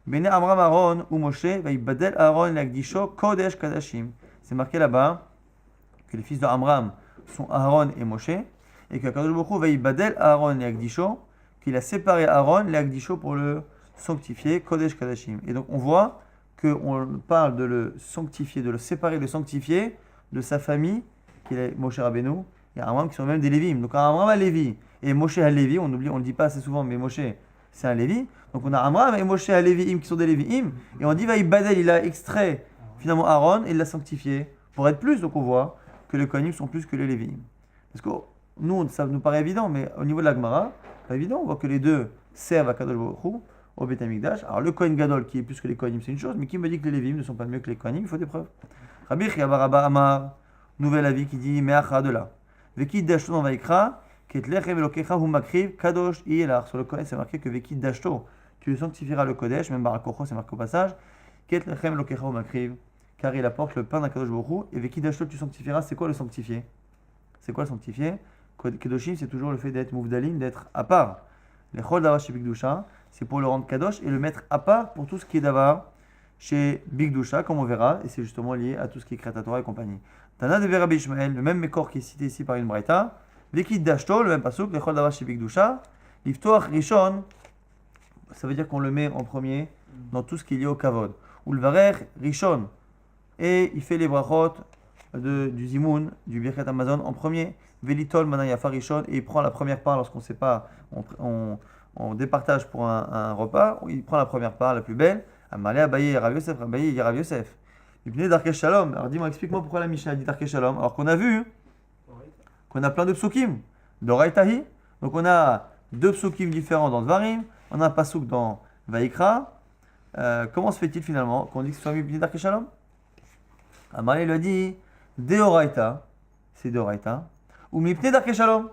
Bene Amram Aaron ou Moshe va Ibadel Aaron l'Agdisho Kodesh Kadashim. C'est marqué là-bas que les fils de Amram sont Aaron et Moshe, et que Kadosh Baruch Hu va Ibadel Aaron l'Agdisho, qu'il a séparé Aaron l'Agdisho pour le sanctifier Kodesh Kadashim. Et donc on voit qu'on parle de le sanctifier, de le séparer, de le sanctifier de sa famille, qui est Moshe Rabbeinu, et Amram qui sont même des Lévim. Donc Amram a Lévi et Moshe a Lévi, on oublie, on le dit pas assez souvent, mais Moshe c'est un Lévi. Donc on a Amram et Moshe a Léviim qui sont des Léviim, et on dit va Ibadel, il a extrait finalement Aaron et il l'a sanctifié pour être plus. Donc on voit que les Kohanim sont plus que les Léviim. Parce que nous, ça nous paraît évident, mais au niveau de la Gemara, pas évident. On voit que les deux servent à Kadosh Baruch Hu, au Beth Amikdash. Alors le Kohen Gadol qui est plus que les Kohanim, c'est une chose, mais qui me dit que les Léviim ne sont pas mieux que les Kohanim? Il faut des preuves. Rabbi Chiabaraba Amar, nouvel avis qui dit Meacha de là. Veki Dashto dans Vaikra, Ketlechem Elokecha Hu Makriv, Kadosh Ielar. Sur le Kohen, c'est marqué que Veki Dashto, tu sanctifieras le Kodesh, même Barakocho, c'est marqué au passage. Ketlechem Elokecha Hu Makriv, car il apporte le pain d'un Kadosh Baruch Hu. Et Veki Dashto, tu sanctifieras, c'est quoi le sanctifier? C'est quoi le sanctifier? Kedoshim, c'est toujours le fait d'être Mouvdalim, d'être à part. Les Chol Davar chez Bigdusha, c'est pour le rendre Kadosh et le mettre à part pour tout ce qui est Davar chez Bigdusha, comme on verra, et c'est justement lié à tout ce qui est Kriyat Torah et compagnie. Tana de Rabbi Ishmael, le même Mekor qui est cité ici par une Braïta, Vekid Dashto, le même pasuk, les Chol Davar chez Bigdusha, Liftoach Rishon, ça veut dire qu'on le met en premier dans tout ce qui est lié au Kavod. Ou le Varer Rishon, et il fait les brachot du Zimoun, du Birkat Amazon en premier. Velitol Manayafa Rishon, et il prend la première part lorsqu'on ne sait pas, on départage pour un repas, il prend la première part, la plus belle. Amalé Abaye Rav Yosef, Abaye Rav Yosef. Il venait d'Arke Shalom. Alors dis-moi, explique-moi pourquoi la Mishnah dit Darke Shalom. Alors qu'on a vu qu'on a plein de psukim, d'Oraitahi. Donc on a 2 psukim différents dans Dvarim, on a un pasuk dans Vaikra. Comment se fait-il finalement qu'on dit que ce soit mis Darke Shalom? Amalé lui a dit Deoraita, c'est Deoraita, ou Mipne Darke Shalom.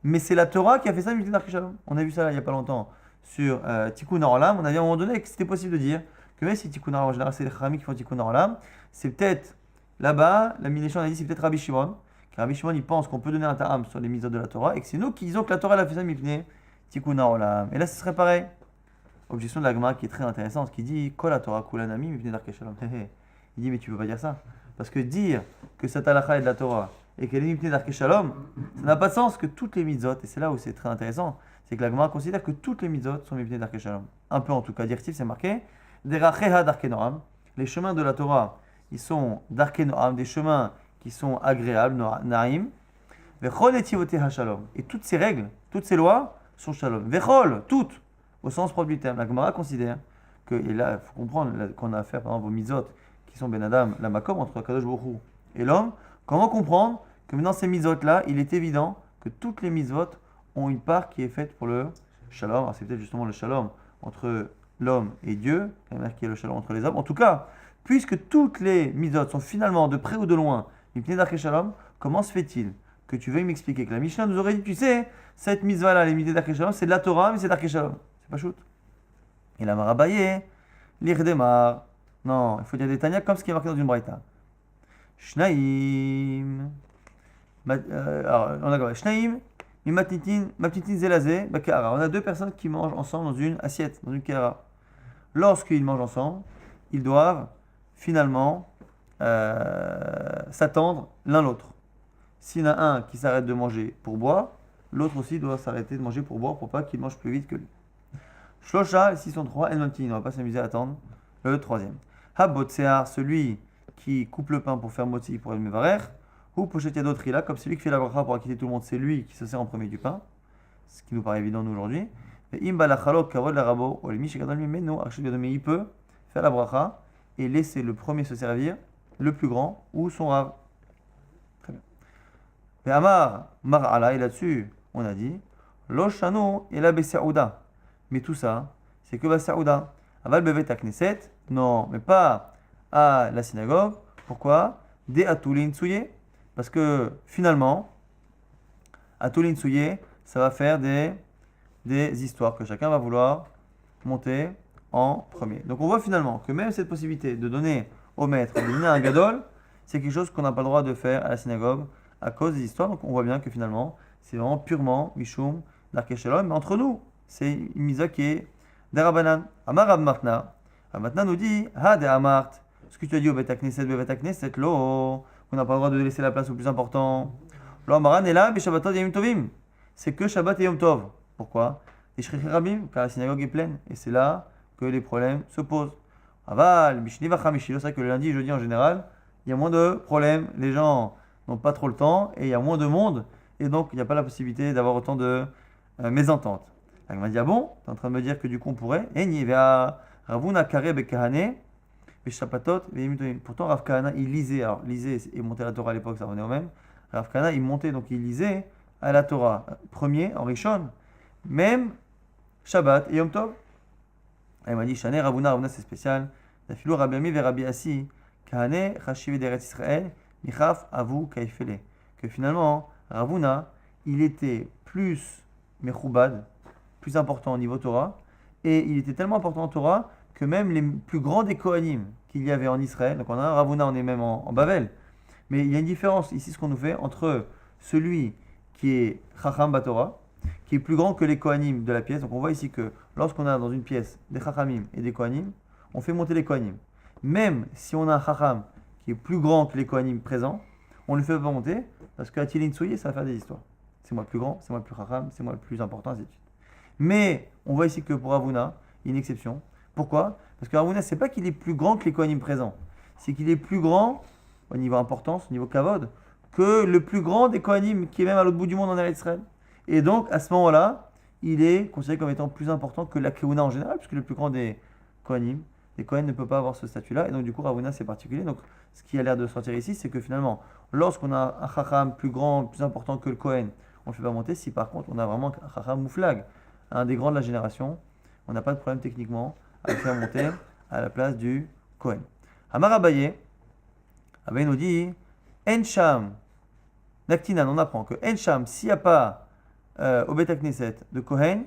Mais c'est la Torah qui a fait ça, Mipne Darke Shalom. On a vu ça là, il n'y a pas longtemps sur Tikkun Olam. On a vu à un moment donné que c'était possible de dire que même si Tikkun Olam, en général, c'est les Chachamim qui font Tikkun Olam, c'est peut-être là-bas, la Mineshon a dit c'est peut-être Rabbi Shimon. Car Rabbi Shimon, il pense qu'on peut donner un ta'am sur les mitzvot de la Torah et que c'est nous qui disons que la Torah elle a fait ça, Mipne Tikkun Olam. Et là, ce serait pareil. Objection de la Gemara qui est très intéressante, qui dit Kol la Torah Kulanami Mipne Darke Shalom. Il dit mais tu peux pas dire ça. Parce que dire que cette halakha est de la Torah et qu'elle est Mipne Darke Shalom, ça n'a pas de sens que toutes les mitzvot, et c'est là où c'est très intéressant, c'est que la Gemara considère que toutes les mitzvot sont Mipne Darke Shalom. Un peu en tout cas, directif c'est marqué Deracheha Darke Noam. Les chemins de la Torah, ils sont Darke Noam, des chemins qui sont agréables, Naim. Vechol etivote ha-shalom. Et toutes ces règles, toutes ces lois sont Shalom. Vechol, toutes. au sens propre du terme. La Gemara considère que, et là, il faut comprendre qu'on a affaire, par exemple, aux mitzvot, qui sont Ben Adam, la Makom, entre Kadosh Baruch Hu et l'homme. Comment comprendre que dans ces mitzvot-là, il est évident que toutes les mitzvot ont une part qui est faite pour le shalom. Alors c'est peut-être justement le shalom entre l'homme et Dieu, qui est le shalom entre les hommes. En tout cas, puisque toutes les mitzvot sont finalement de près ou de loin, Mipnei Darkei Shalom, comment se fait-il que tu veuilles m'expliquer que la Mishnah nous aurait dit, tu sais, cette mitzvah-là, les Mipnei Darkei Shalom, c'est de la Torah, mais c'est Darkei Shalom. C'est pas shoot. Et la Marabaye, l'Irdemar. Non, il faut dire des Tanya comme ce qui est marqué dans une Braïta. Shnaim. Alors, on a quoi Shnaim, Maptitin Zelazé, Bakara. On a deux personnes qui mangent ensemble dans une assiette, dans une kara. Lorsqu'ils mangent ensemble, ils doivent finalement s'attendre l'un l'autre. S'il y en a un qui s'arrête de manger pour boire, l'autre aussi doit s'arrêter de manger pour boire pour pas qu'il mange plus vite que lui. Shlosha, s'ils sont trois, Enmantin, on va pas s'amuser à attendre le troisième. Habotsear, celui qui coupe le pain pour faire moti pour le mevarer, ou Pochet d'autres là, comme celui qui fait la bracha pour acquitter tout le monde, c'est lui qui se sert en premier du pain, ce qui nous paraît évident nous aujourd'hui. Il peut faire la bracha et laisser le premier se servir, le plus grand ou son rave. Très bien. Mais Amar, Mar'ala, et là-dessus, on a dit, Loshano et la Bessaouda. Mais tout ça, c'est que Bessaouda. Aval bevet à Knesset, non, mais pas à la synagogue. Pourquoi Des Atulin Tsouye. Parce que finalement, Atulin Tsouye, ça va faire des histoires que chacun va vouloir monter en premier. Donc on voit finalement que même cette possibilité de donner au maître, de donner un gadol, c'est quelque chose qu'on n'a pas le droit de faire à la synagogue à cause des histoires. Donc on voit bien que finalement, c'est vraiment purement Mishum, Darkei Shalom. Mais entre nous, c'est une misa qui est Derabanan. Amar Rav Matna. Rav Matna nous dit, Ha de Amart. Ce que tu as dit au Bet HaKnesset, Bet HaKnesset, lo. On n'a pas le droit de laisser la place au plus important. Lo Amaran est là, Shabbatot Yom Tovim. C'est que Shabbat et Yom Tov. Pourquoi Les Shrichi Rabim, car la synagogue est pleine. Et c'est là que les problèmes se posent. Aval, Mishni Vachamishilo, c'est vrai que le lundi et jeudi en général, il y a moins de problèmes. Les gens n'ont pas trop le temps et il y a moins de monde. Et donc, il n'y a pas la possibilité d'avoir autant de mésententes. Elle m'a dit, ah bon Tu es en train de me dire que du coup on pourrait Ravuna Kare Bekahane, Beshapatot, pourtant Rav Kahana il lisait, alors lisait et montait à la Torah à l'époque, ça revenait au même. Rav Kahana il montait donc il lisait à la Torah, premier en Rishon, même Shabbat et Yom Tov. Elle m'a dit, Shane Ravuna c'est spécial. Dafilo Rabbi Ami ve Rabbi Asi, Kahane Chashiv d'Eretz Israël, Michaf Avu Kaifele. Que finalement, Ravuna, il était plus Mechoubad, plus important au niveau Torah, et il était tellement important en Torah que même les plus grands des Kohanim qu'il y avait en Israël, donc on a un Ravuna, on est même en Bavel, mais il y a une différence ici, ce qu'on nous fait, entre celui qui est Chacham Batorah, qui est plus grand que les Kohanim de la pièce. Donc on voit ici que lorsqu'on a dans une pièce des Chachamim et des Kohanim, on fait monter les Kohanim. Même si on a un Chacham qui est plus grand que les Kohanim présents, on ne le fait pas monter, parce qu'à Tilin Souye, ça va faire des histoires. C'est moi le plus grand, c'est moi le plus Chacham, c'est moi le plus important, ainsi de suite. Mais on voit ici que pour Ravuna, il y a une exception. Pourquoi Parce que Ravuna, c'est pas qu'il est plus grand que les Kohanim présents, c'est qu'il est plus grand au niveau importance, au niveau kavod, que le plus grand des Kohanim qui est même à l'autre bout du monde en Eretz Israël. Et donc à ce moment-là, il est considéré comme étant plus important que la Keuna en général, puisque le plus grand des Kohanim, les Kohen ne peut pas avoir ce statut-là, et donc du coup Ravuna c'est particulier. Donc ce qui a l'air de sortir ici, c'est que finalement, lorsqu'on a un Chacham plus grand, plus important que le Kohen, on ne fait pas monter. Si par contre on a vraiment un Chacham Mouflag, un des grands de la génération, on n'a pas de problème techniquement à le faire monter à la place du Kohen. Amar Abaye, Abaye nous dit Ensham, Naktinan, on apprend que Ensham, s'il n'y a pas au Bet HaKnesset de Kohen,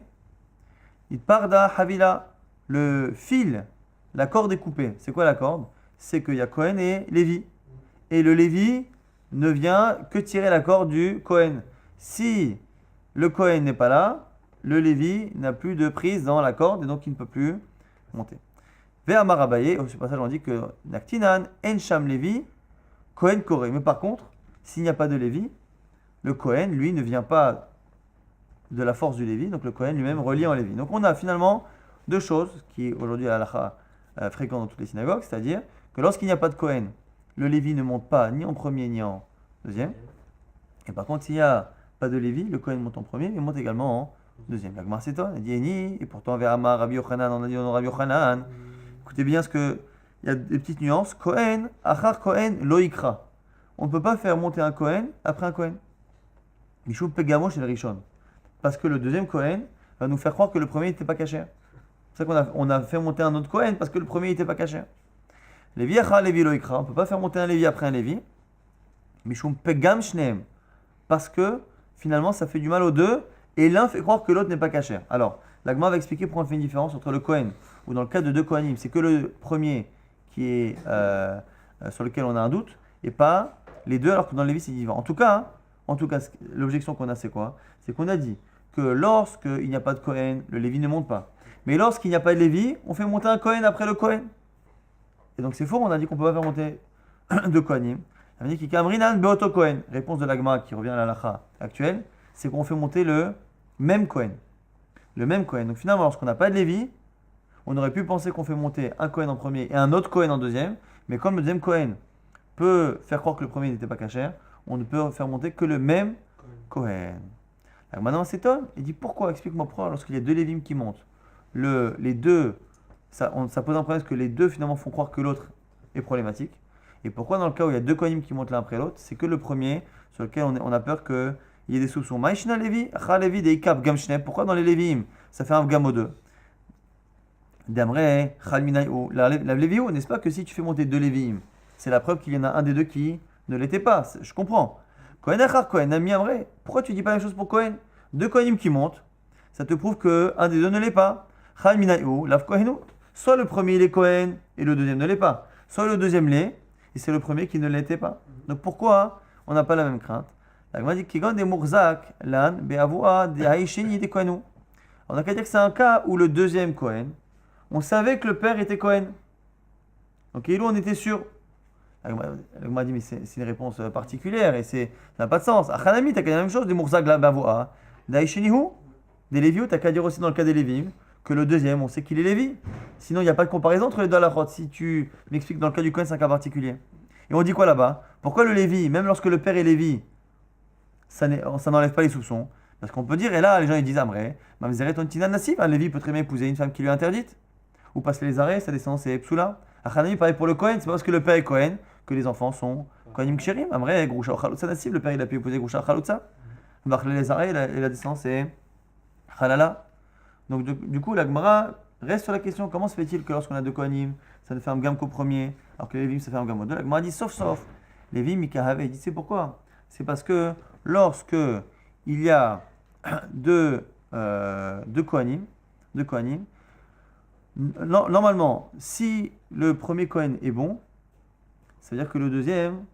il parda Havila, le fil, la corde est coupée. C'est quoi la corde C'est qu'il y a Kohen et Lévi. Et le Lévi ne vient que tirer la corde du Kohen. Si le Kohen n'est pas là, le Lévi n'a plus de prise dans la corde et donc il ne peut plus monter. Ve'amar Abaye, au ce passage on dit que Naktinan, Ensham Lévi, Kohen Koré. Mais par contre, s'il n'y a pas de Lévi, le Kohen, lui, ne vient pas de la force du Lévi, donc le Kohen lui-même relie en Lévi. Donc on a finalement deux choses qui aujourd'hui à l'halakha fréquentes dans toutes les synagogues, c'est-à-dire que lorsqu'il n'y a pas de Kohen, le Lévi ne monte pas ni en premier ni en deuxième. Et par contre, s'il n'y a pas de Lévi, le Kohen monte en premier, mais monte également Deuxième, la Gemara s'étonne, elle dit Eni, et pourtant vers Amar, Rabbi Yochanan, on a dit on Rabbi Yochanan. Écoutez bien il y a des petites nuances. Kohen, Achar Kohen, Loikra. On ne peut pas faire monter un Kohen après un Kohen. Mishou Pegamo chez le Rishon. Parce que le deuxième Kohen va nous faire croire que le premier n'était pas caché. C'est ça qu'on a fait monter un autre Kohen parce que le premier n'était pas caché. Lévi Achar, Lévi Loikra. On ne peut pas faire monter un Lévi après un Lévi. Mishum Pegam Shneem. Parce que finalement ça fait du mal aux deux et l'un fait croire que l'autre n'est pas caché. Alors, la Gemara va expliquer pourquoi on fait une différence entre le Kohen ou dans le cas de deux Kohanim, c'est que le premier qui est sur lequel on a un doute et pas les deux alors que dans le Lévi c'est différent. En tout cas, l'objection qu'on a c'est quoi? C'est qu'on a dit que lorsqu'il n'y a pas de Kohen, le Lévi ne monte pas. Mais lorsqu'il n'y a pas de Lévi, on fait monter un Kohen après le Kohen. Et donc c'est faux, on a dit qu'on ne peut pas faire monter deux Kohanim. Ça veut dire qu'il y a Kamrinan Beoto Kohen. Réponse de l'Agma qui revient à la lacha actuelle, c'est qu'on fait monter le même Kohen. Le même Kohen. Donc finalement, lorsqu'on n'a pas de Lévi, on aurait pu penser qu'on fait monter un Kohen en premier et un autre Kohen en deuxième. Mais comme le deuxième Kohen peut faire croire que le premier n'était pas cachère, on ne peut faire monter que le même Kohen. Alors maintenant, on s'étonne. Il dit pourquoi? Explique-moi pourquoi lorsqu'il y a deux Lévim qui montent, les deux, ça pose un problème parce que les deux finalement font croire que l'autre est problématique. Et pourquoi dans le cas où il y a deux Kohanim qui montent l'un après l'autre, c'est que le premier, sur lequel on a peur qu'il y ait des soupçons. Maïshna Lévi, Cha Lévi, Deikab, Gamshne. Pourquoi dans les Lévim, ça fait un gamo 2? Damre, Chalminaïou. La Léviou, n'est-ce pas que si tu fais monter deux Lévim, c'est la preuve qu'il y en a un des deux qui ne l'était pas. Je comprends. Kohen Achar Kohen, Ami Amre. Pourquoi tu dis pas la même chose pour Kohen? Deux Kohanim qui montent, ça te prouve qu'un des deux ne l'est pas. Chalminaïou, Lav Kohenu. Soit le premier il est Kohen et le deuxième ne l'est pas. Soit le deuxième l'est. Et c'est le premier qui ne l'était pas. Donc pourquoi on n'a pas la même crainte? La Gemara dit Kigon de Murzak, Lan, Beavoa, de Haïcheni, de Kohenou. On n'a qu'à dire que c'est un cas où le deuxième Kohen, on savait que le père était Kohen. Donc et nous on était sûr. La Gemara dit mais c'est une réponse particulière et ça n'a pas de sens. Achanami, t'as qu'à dire la même chose, de Murzak, Lan, Beavoa, de Haïcheni, des Léviou, t'as qu'à dire aussi dans le cas des Lévim que le deuxième, on sait qu'il est Lévi. Sinon, il n'y a pas de comparaison entre les deux à la route. Si tu m'expliques dans le cas du Kohen, c'est un cas particulier. Et on dit quoi là-bas? Pourquoi le Lévi, même lorsque le père est Lévi, ça n'enlève pas les soupçons? Parce qu'on peut dire, et là, les gens ils disent Amré, Mamzeret Tontina Nassib, un Lévi peut très bien épouser une femme qui lui est interdite. Ou passer les arrêts, sa descendance est Psoula. Achanami, pareil pour le Kohen, c'est pas parce que le père est Kohen que les enfants sont Kohanim Ksherim. Amré, Groucha Chalutza Nassib, le père il a pu épouser Groucha Chalutza. Bachlé les arrêts, et la descendance est Halala. Donc du coup, la Gemara reste sur la question comment se fait-il que lorsqu'on a deux Kohanim, ça ne fait un gam qu'au premier, alors que les Lévim ça fait un gam au deux? La Gemara dit sauf. Lévi Mikahave, il dit c'est pourquoi? C'est parce que lorsque il y a deux Kohanim, normalement, si le premier Kohen est bon, ça veut dire que le deuxième,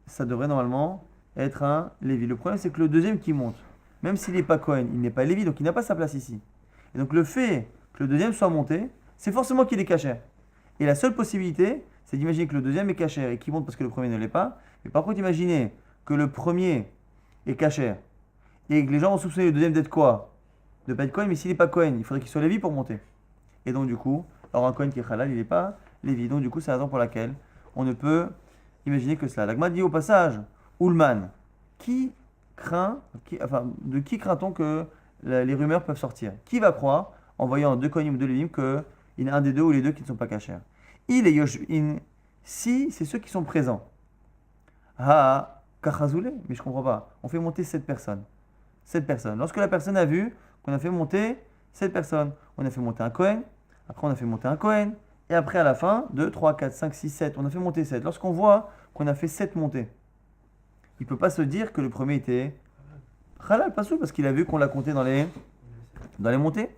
ça devrait normalement être un Lévi. Le problème c'est que le deuxième qui monte, même s'il n'est pas Kohen, il n'est pas Lévi, donc il n'a pas sa place ici. Et donc le fait que le deuxième soit monté, c'est forcément qu'il est cachère. Et la seule possibilité, c'est d'imaginer que le deuxième est cachère et qu'il monte parce que le premier ne l'est pas. Mais par contre, imaginez que le premier est cachère et que les gens vont soupçonner le deuxième d'être quoi? De ne pas être Kohen, mais s'il n'est pas Kohen, il faudrait qu'il soit Lévi pour monter. Et donc du coup, alors un Kohen qui est halal, il n'est pas Lévi. Donc du coup, c'est la raison pour laquelle on ne peut imaginer que cela. L'Agma dit au passage, Ullman, de qui craint-on que les rumeurs peuvent sortir? Qui va croire, en voyant deux Kohanim ou deux Lévim, qu'il y en a un des deux ou les deux qui ne sont pas cachers? Il est Yoshvin, si c'est ceux qui sont présents. Ah, Kachazoulé, mais je ne comprends pas. On fait monter 7 personnes. 7 personnes. Lorsque la personne a vu qu'on a fait monter 7 personnes, on a fait monter un Kohen, après on a fait monter un Kohen, et après à la fin, 2, 3, 4, 5, 6, 7, on a fait monter 7. Lorsqu'on voit qu'on a fait 7 montées, il ne peut pas se dire que le premier était halal, pas sous, parce qu'il a vu qu'on l'a compté dans les montées.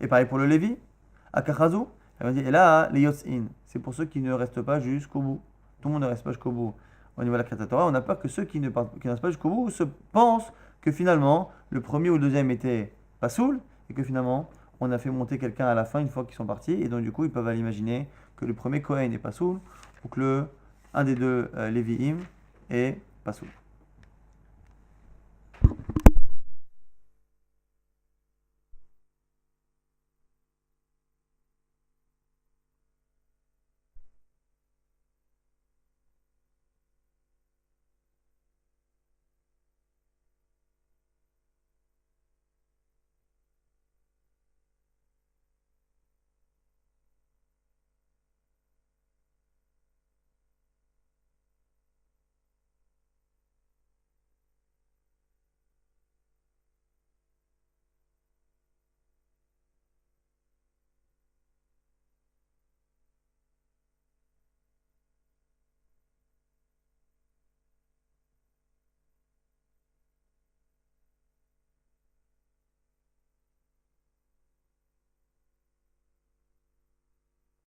Et pareil pour le Lévi, Akachazou, et là, les Yotzin, c'est pour ceux qui ne restent pas jusqu'au bout. Tout le monde ne reste pas jusqu'au bout. Au niveau de la Kriyat Torah, on n'a peur que ceux qui ne restent pas jusqu'au bout se pensent que finalement, le premier ou le deuxième était pas soul, et que finalement, on a fait monter quelqu'un à la fin une fois qu'ils sont partis, et donc du coup, ils peuvent aller imaginer que le premier Kohen n'est pas soul, ou que un des deux Lévi'im est pas soul.